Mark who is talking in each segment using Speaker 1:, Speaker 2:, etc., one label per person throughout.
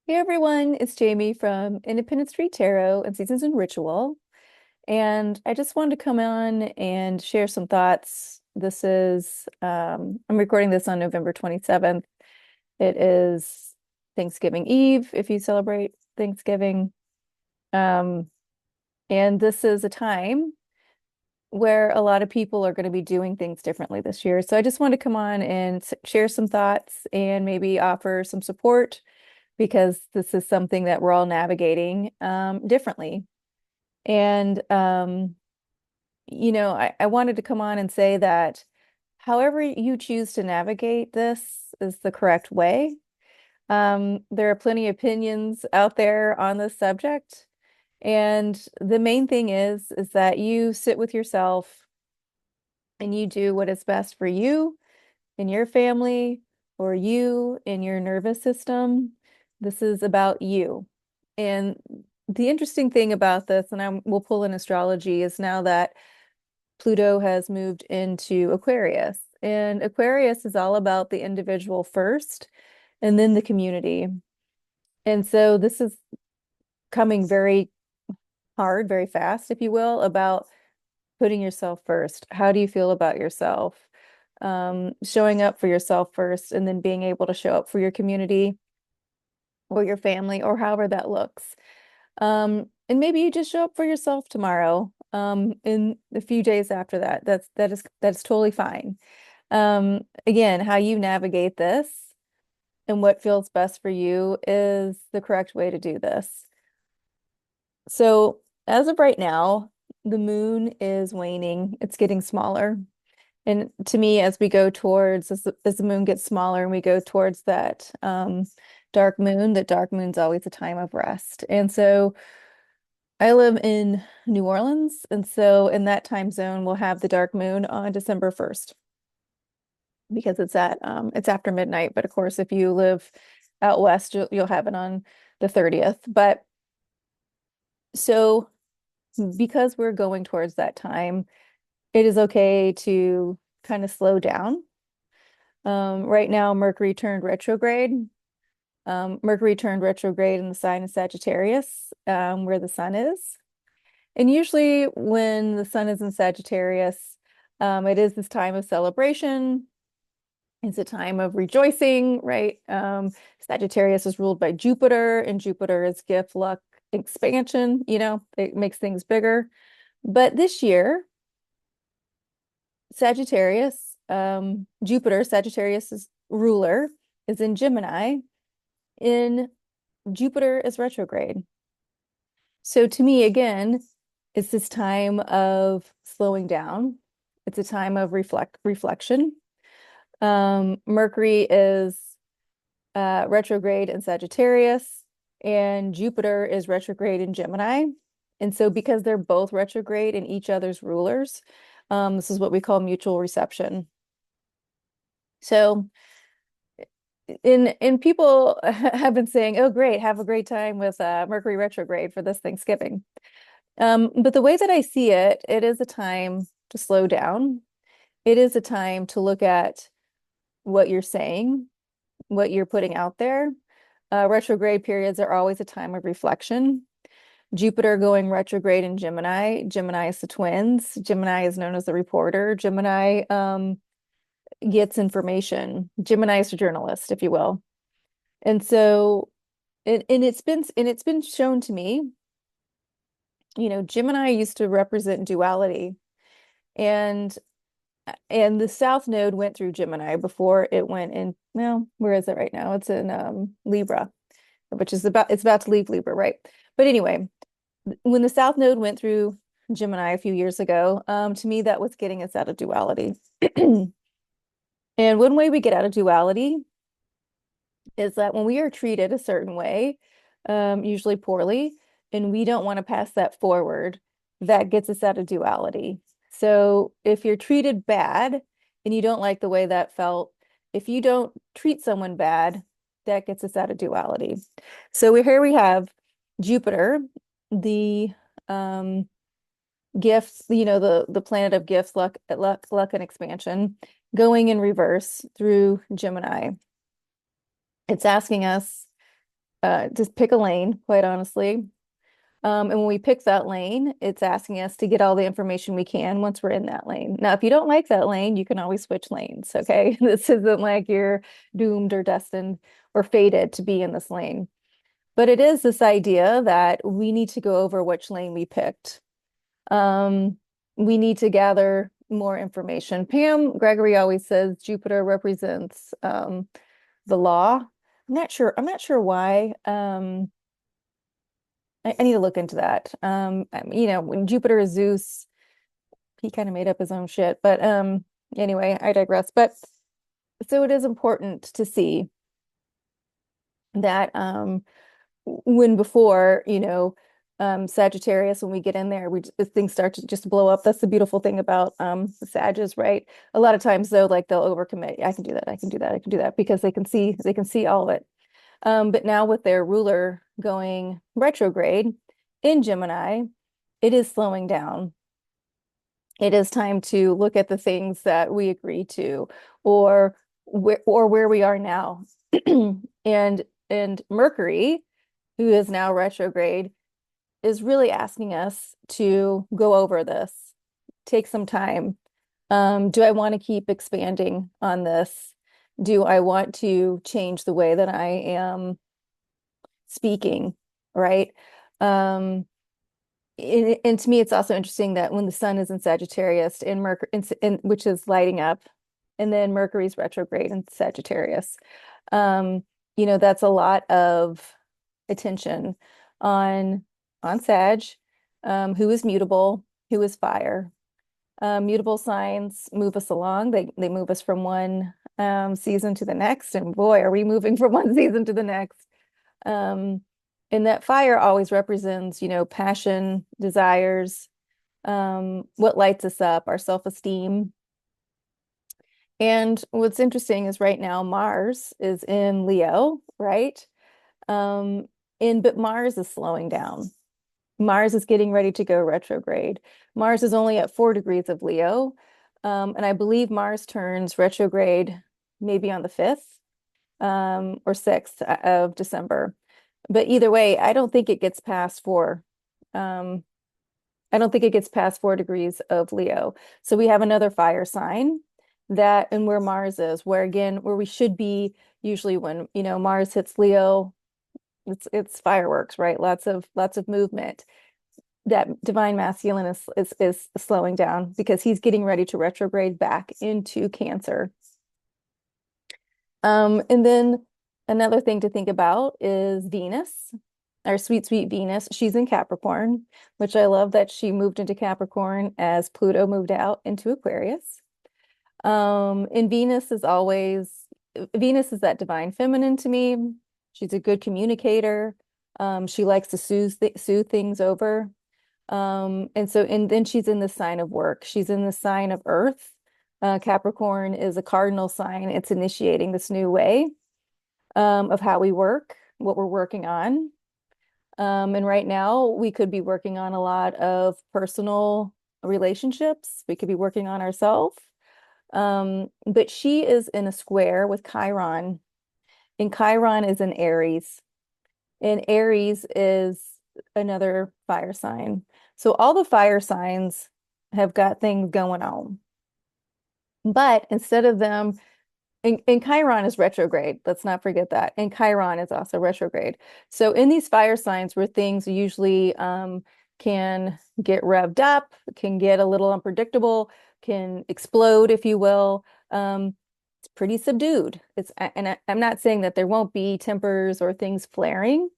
Speaker 1: Hey everyone, it's Jamie from Independent Street Tarot and Seasons and Ritual. And I just wanted to come on and share some thoughts. I'm recording this on November 27th. It is Thanksgiving Eve if you celebrate Thanksgiving. Um, and this is a time where a lot of people are going to be doing things differently this year. So I just wanted to come on and share some thoughts and maybe offer some support because this is something that we're all navigating differently. And I wanted to come on and say that however you choose to navigate this is the correct way. There are plenty of opinions out there on this subject. And the main thing is that you sit with yourself and you do what is best for you and your family or you in your nervous system. This is about you. And the interesting thing about this, and we'll pull in astrology, is now that Pluto has moved into Aquarius. And Aquarius is all about the individual first and then the community. And so this is coming very hard, very fast, if you will, about putting yourself first. How do you feel about yourself? Showing up for yourself first and then being able to show up for your community or your family or however that looks. And maybe you just show up for yourself tomorrow, in a few days after that. That's totally fine. Again, how you navigate this and what feels best for you is the correct way to do this. So as of right now, the moon is waning. It's getting smaller. And to me, as we go towards, as the moon gets smaller and we go towards that dark moon, that dark moon's always a time of rest. And so I live in New Orleans. And so in that time zone, we'll have the dark moon on December 1st because it's after midnight. But of course, if you live out west, you'll have it on the 30th. But so because we're going towards that time, it is okay to kind of slow down. Right now, Mercury turned retrograde. Mercury turned retrograde in the sign of Sagittarius, where the sun is. And usually, when the sun is in Sagittarius, it is this time of celebration. It's a time of rejoicing, right? Sagittarius is ruled by Jupiter, and Jupiter is gift, luck, expansion. It makes things bigger. But this year, Sagittarius, Jupiter, Sagittarius's ruler, is in Gemini, in Jupiter is retrograde. So to me, again, it's this time of slowing down. It's a time of reflection. Mercury is retrograde in Sagittarius, and Jupiter is retrograde in Gemini. And so because they're both retrograde in each other's rulers, this is what we call mutual reception. So in people have been saying, "Oh, great, have a great time with Mercury retrograde for this Thanksgiving." But the way that I see it, it is a time to slow down. It is a time to look at what you're saying, what you're putting out there. Retrograde periods are always a time of reflection. Jupiter going retrograde in Gemini. Gemini is the twins. Gemini is known as the reporter. Gemini gets information. Gemini is a journalist, if you will. And so, it's been shown to me, Gemini used to represent duality, and the South Node went through Gemini before it went in. Well, where is it right now? It's in Libra, which is it's about to leave Libra, right? But anyway, when the South Node went through Gemini a few years ago, to me that was getting us out of duality. And one way we get out of duality is that when we are treated a certain way, usually poorly, and we don't want to pass that forward, that gets us out of duality. So if you're treated bad and you don't like the way that felt, if you don't treat someone bad, that gets us out of duality. So here we have Jupiter, the gifts, the planet of gifts, luck, and expansion, going in reverse through Gemini. It's asking us Just pick a lane, quite honestly. And when we pick that lane, it's asking us to get all the information we can once we're in that lane. Now, if you don't like that lane, you can always switch lanes, okay? This isn't like you're doomed or destined or fated to be in this lane. But it is this idea that we need to go over which lane we picked. Um, we need to gather more information. Pam Gregory always says Jupiter represents the law. I'm not sure why. I need to look into that. When Jupiter is Zeus, he kind of made up his own shit. But anyway, I digress. But so it is important to see that when before, Sagittarius, when we get in there, things start to just blow up. That's the beautiful thing about the Sages, right? A lot of times though, like they'll overcommit. I can do that, I can do that, I can do that because they can see all of it. But now with their ruler going retrograde in Gemini, it is slowing down. It is time to look at the things that we agree to or where we are now. And Mercury, who is now retrograde, is really asking us to go over this, take some time. Do I want to keep expanding on this? Do I want to change the way that I am speaking, right? Um, and to me, it's also interesting that when the sun is in Sagittarius in Mercury, which is lighting up, and then Mercury's retrograde in Sagittarius, um, that's a lot of attention on Sag, who is mutable, who is fire. Mutable signs move us along. They move us from one season to the next, and boy, are we moving from one season to the next. Um, and that fire always represents, passion, desires, what lights us up, our self-esteem. And what's interesting is right now Mars is in Leo, right? Um, but Mars is slowing down. Mars is getting ready to go retrograde. Mars is only at 4 degrees of Leo. And I believe Mars turns retrograde maybe on the 5th or 6th of December. But either way, I don't think it gets past 4. Um, I don't think it gets past 4 degrees of Leo. So we have another fire sign that, and where Mars is, where we should be usually when, Mars hits Leo, it's fireworks, right? Lots of movement. That divine masculine is slowing down because he's getting ready to retrograde back into Cancer. And then another thing to think about is Venus, our sweet, sweet Venus. She's in Capricorn, which I love that she moved into Capricorn as Pluto moved out into Aquarius. And Venus is that divine feminine to me. She's a good communicator. She likes to soothe things over. And then she's in the sign of work. She's in the sign of Earth. Capricorn is a cardinal sign. It's initiating this new way of how we work, what we're working on. And right now, we could be working on a lot of personal relationships. We could be working on ourselves. But she is in a square with Chiron, and Chiron is in Aries, and Aries is another fire sign. So all the fire signs have got things going on. But instead of them, and Chiron is retrograde, let's not forget that. And Chiron is also retrograde. So in these fire signs where things usually can get revved up, can get a little unpredictable, can explode, if you will, it's pretty subdued. I'm not saying that there won't be tempers or things flaring.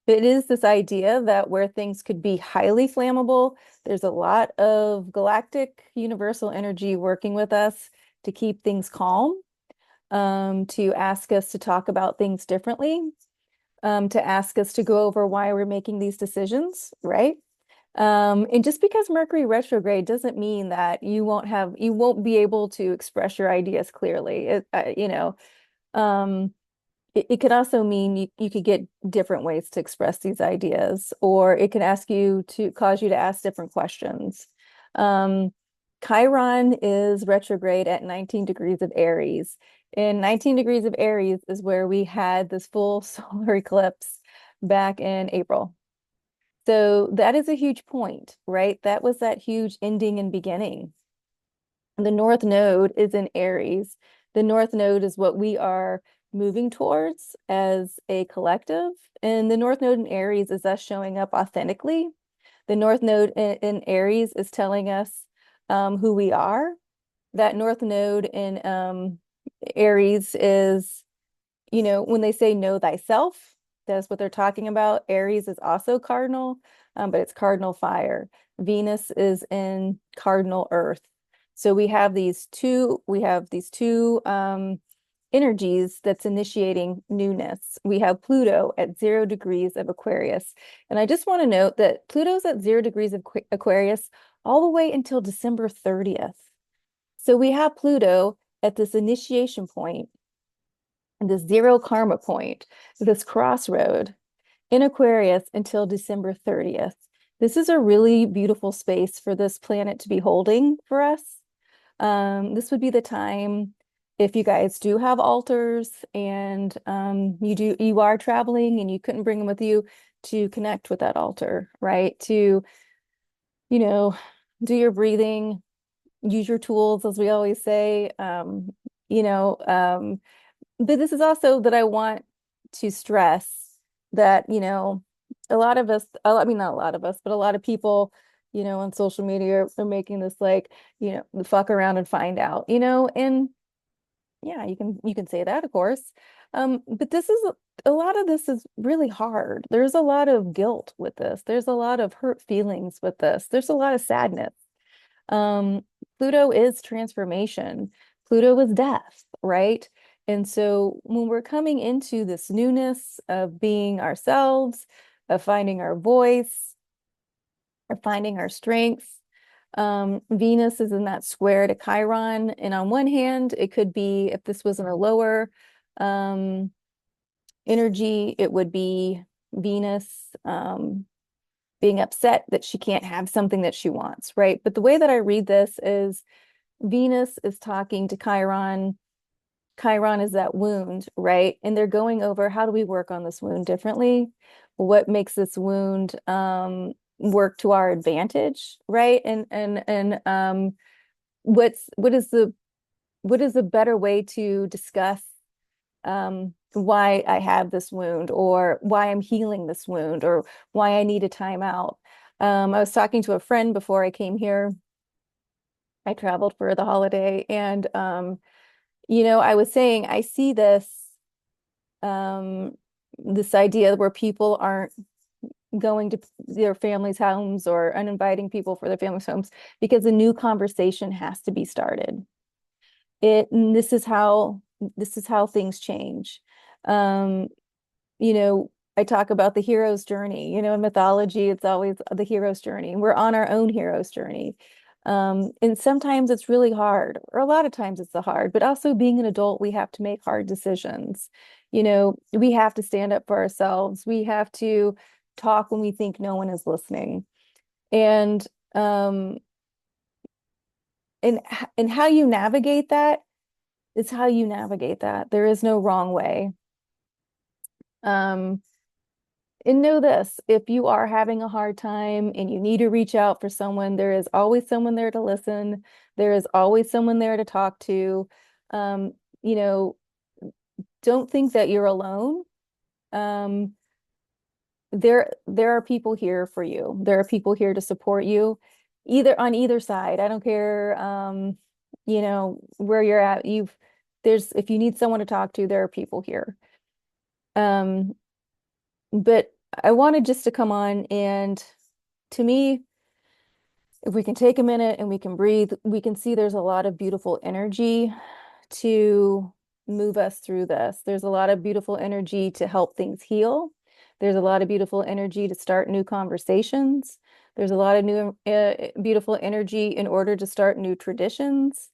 Speaker 1: It is this idea that where things could be highly flammable, there's a lot of galactic universal energy working with us to keep things calm, to ask us to talk about things differently, to ask us to go over why we're making these decisions, right? And just because Mercury retrograde doesn't mean that you won't be able to express your ideas clearly. It could also mean you could get different ways to express these ideas, or it can cause you to ask different questions. Um, Chiron is retrograde at 19 degrees of Aries. And 19 degrees of Aries is where we had this full solar eclipse. back in April. So that is a huge point, right? That was that huge ending and beginning. The North Node is in Aries. The North Node is what we are moving towards as a collective. And the North Node in Aries is us showing up authentically. The North Node in Aries is telling us who we are. That North Node in Aries is, when they say know thyself, that's what they're talking about. Aries is also cardinal, but it's cardinal fire. Venus is in cardinal earth. So we have these two energies that's initiating newness. We have Pluto at 0 degrees of Aquarius. And I just want to note that Pluto's at 0 degrees of Aquarius all the way until December 30th. So we have Pluto at this initiation point, this zero karma point, this crossroad in Aquarius until December 30th. This is a really beautiful space for this planet to be holding for us. This would be the time if you guys do have altars and you are traveling and you couldn't bring them with you to connect with that altar, right? To, you know, do your breathing, use your tools, as we always say. You know, but this is also that I want to stress that, a lot of us, I mean, not a lot of us, but a lot of people, on social media are making this like, fuck around and find out, and yeah, you can say that, of course. But this is a lot of this is really hard. There's a lot of guilt with this. There's a lot of hurt feelings with this. There's a lot of sadness. Um, Pluto is transformation. Pluto is death, right? And so when we're coming into this newness of being ourselves, of finding our voice, of finding our strengths, Venus is in that square to Chiron. And on one hand, it could be, if this was in a lower um, energy, it would be Venus being upset that she can't have something that she wants, right? But the way that I read this is Venus is talking to Chiron. Chiron is that wound, right? And they're going over how do we work on this wound differently? What makes this wound work to our advantage, right? And what is the better way to discuss why I have this wound or why I'm healing this wound or why I need a timeout. I was talking to a friend before I came here. I traveled for the holiday and I was saying I see um this idea where people aren't going to their families' homes or uninviting people for their families' homes because a new conversation has to be started. This is how things change. Um, I talk about the hero's journey. In mythology, it's always the hero's journey. We're on our own hero's journey. And sometimes it's really hard, or a lot of times it's hard, but also being an adult, we have to make hard decisions. We have to stand up for ourselves. We have to talk when we think no one is listening. And um, and and how you navigate that is how you navigate that. There is no wrong way. Um, And know this, if you are having a hard time and you need to reach out for someone, there is always someone there to listen. There is always someone there to talk to. Um, you know, don't think that you're alone. Um, there are people here for you. There are people here to support you, either on either side. I don't care, where you're at. If you need someone to talk to, there are people here. Um, but I wanted just to come on and to me, if we can take a minute and we can breathe, we can see there's a lot of beautiful energy to move us through this. There's a lot of beautiful energy to help things heal. There's a lot of beautiful energy to start new conversations. There's a lot of new beautiful energy in order to start new traditions.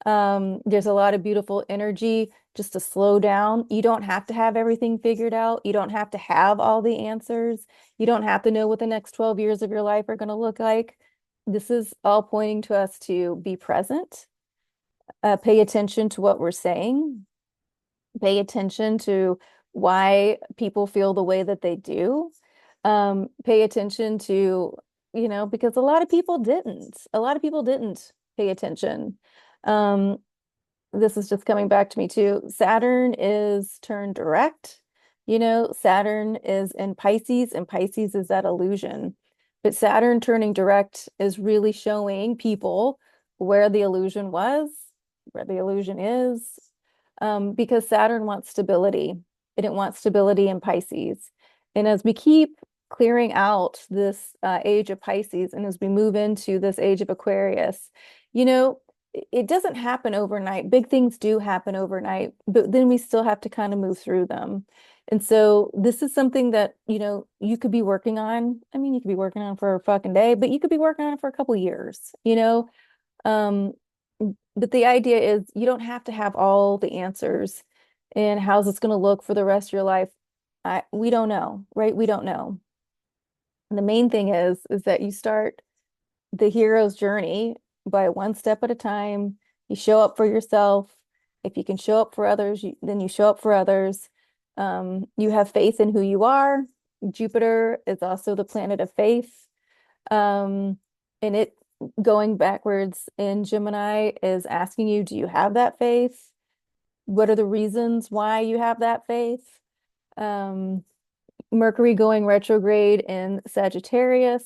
Speaker 1: There's a lot of beautiful energy just to slow down. You don't have to have everything figured out. You don't have to have all the answers. You don't have to know what the next 12 years of your life are going to look like. This is all pointing to us to be present, pay attention to what we're saying, pay attention to why people feel the way that they do. Pay attention to, because a lot of people didn't pay attention. Um, this is just coming back to me too. Saturn is turned direct. Saturn is in Pisces, and Pisces is that illusion. But Saturn turning direct is really showing people where the illusion was, where the illusion is, because Saturn wants stability. It didn't want stability in Pisces. And as we keep clearing out this age of Pisces, and as we move into this age of Aquarius, you know, it doesn't happen overnight. Big things do happen overnight, but then we still have to kind of move through them. And so this is something that, you could be working on. I mean, you could be working on for a fucking day, but you could be working on it for a couple years. Um, but the idea is you don't have to have all the answers. And how's this going to look for the rest of your life? We don't know, right? We don't know. And the main thing is that you start the hero's journey by one step at a time. You show up for yourself. If you can show up for others, then you show up for others. You have faith in who you are. Jupiter is also the planet of faith. And it going backwards in Gemini is asking you, do you have that faith? What are the reasons why you have that faith? Um, Mercury going retrograde in Sagittarius.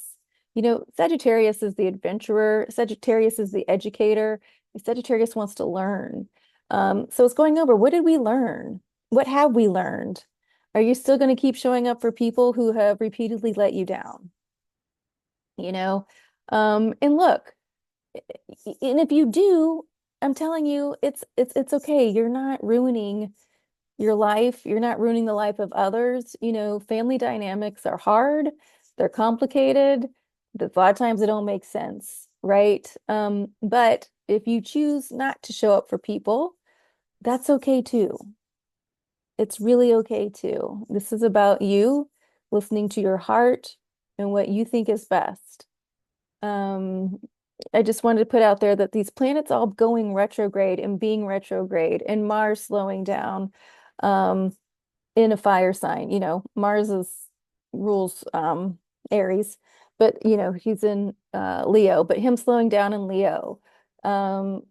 Speaker 1: Sagittarius is the adventurer. Sagittarius is the educator. Sagittarius wants to learn. So it's going over, what did we learn? What have we learned? Are you still going to keep showing up for people who have repeatedly let you down? You know? And look, and if you do, I'm telling you, it's okay. You're not ruining your life. You're not ruining the life of others. Family dynamics are hard. They're complicated. A lot of times they don't make sense, right? But if you choose not to show up for people, that's okay too. It's really okay too. This is about you listening to your heart and what you think is best. Um, I just wanted to put out there that these planets all going retrograde and being retrograde and Mars slowing down in a fire sign. Mars rules Aries, but he's in Leo, but him slowing down in Leo. Um,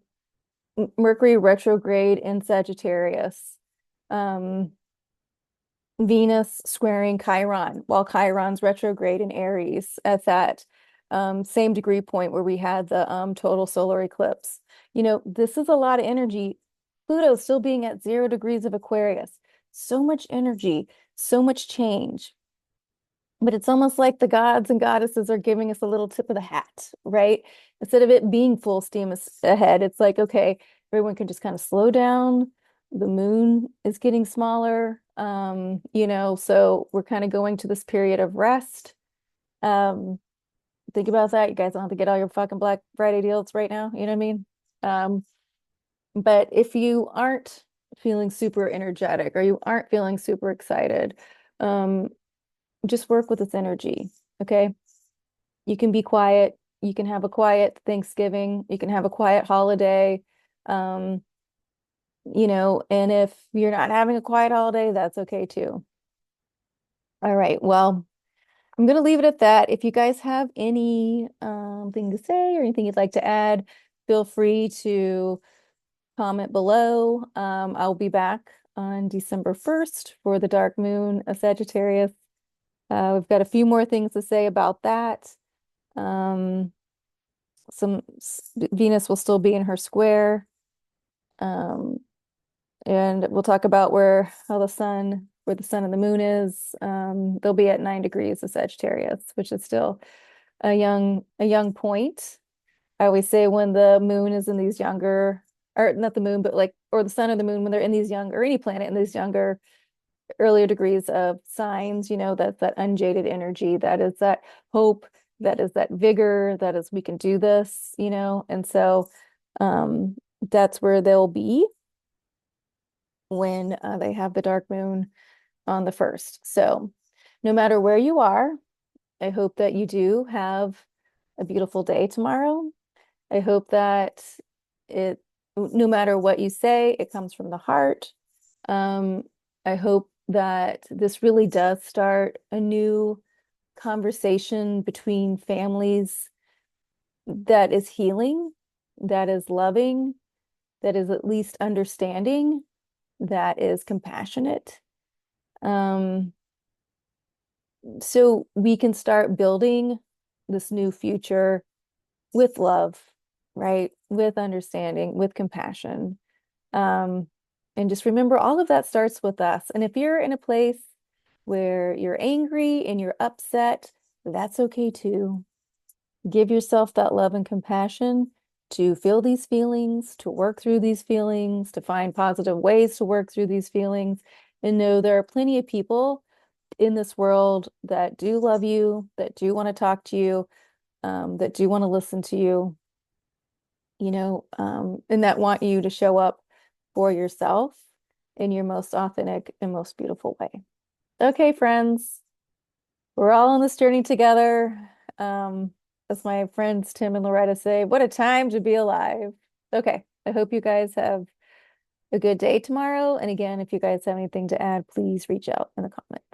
Speaker 1: Mercury retrograde in Sagittarius. Um, Venus squaring Chiron, while Chiron's retrograde in Aries at that same degree point where we had the total solar eclipse. This is a lot of energy. Pluto still being at 0 degrees of Aquarius. So much energy, so much change. But it's almost like the gods and goddesses are giving us a little tip of the hat, right? Instead of it being full steam ahead, it's like, okay, everyone can just kind of slow down. The moon is getting smaller. So we're kind of going to this period of rest. Um, think about that. You guys don't have to get all your fucking Black Friday deals right now. You know what I mean? Um, but if you aren't feeling super energetic or you aren't feeling super excited, um, just work with this energy. Okay. You can be quiet. You can have a quiet Thanksgiving. You can have a quiet holiday. Um, and if you're not having a quiet holiday, that's okay too. All right. Well, I'm going to leave it at that. If you guys have any thing to say or anything you'd like to add, feel free to comment below. I'll be back on December 1st for the dark moon of Sagittarius. We've got a few more things to say about that. Um, Venus will still be in her square. Um, and we'll talk about where the sun and the moon is. They'll be at 9 degrees of Sagittarius, which is still a young point. I always say when the moon is in these younger, or not the moon, but or the sun or the moon, when they're in these young, or any planet in these younger, earlier degrees of signs, that's that unjaded energy, that is that hope, that is that vigor, that is we can do this, and so that's where they'll be when they have the dark moon on the 1st. So no matter where you are, I hope that you do have a beautiful day tomorrow. I hope that no matter what you say, it comes from the heart. I hope that this really does start a new conversation between families that is healing, that is loving, that is at least understanding, that is compassionate. Um, so we can start building this new future with love, right? With understanding, with compassion. Um, and just remember, all of that starts with us. And if you're in a place where you're angry and you're upset, that's okay too. Give yourself that love and compassion to feel these feelings, to work through these feelings, to find positive ways to work through these feelings, and know there are plenty of people in this world that do love you, that do want to talk to you, that do want to listen to you, and that want you to show up for yourself in your most authentic and most beautiful way. Okay, friends, we're all on this journey together. As my friends Tim and Loretta say, what a time to be alive. Okay, I hope you guys have a good day tomorrow. And again, if you guys have anything to add, please reach out in the comments.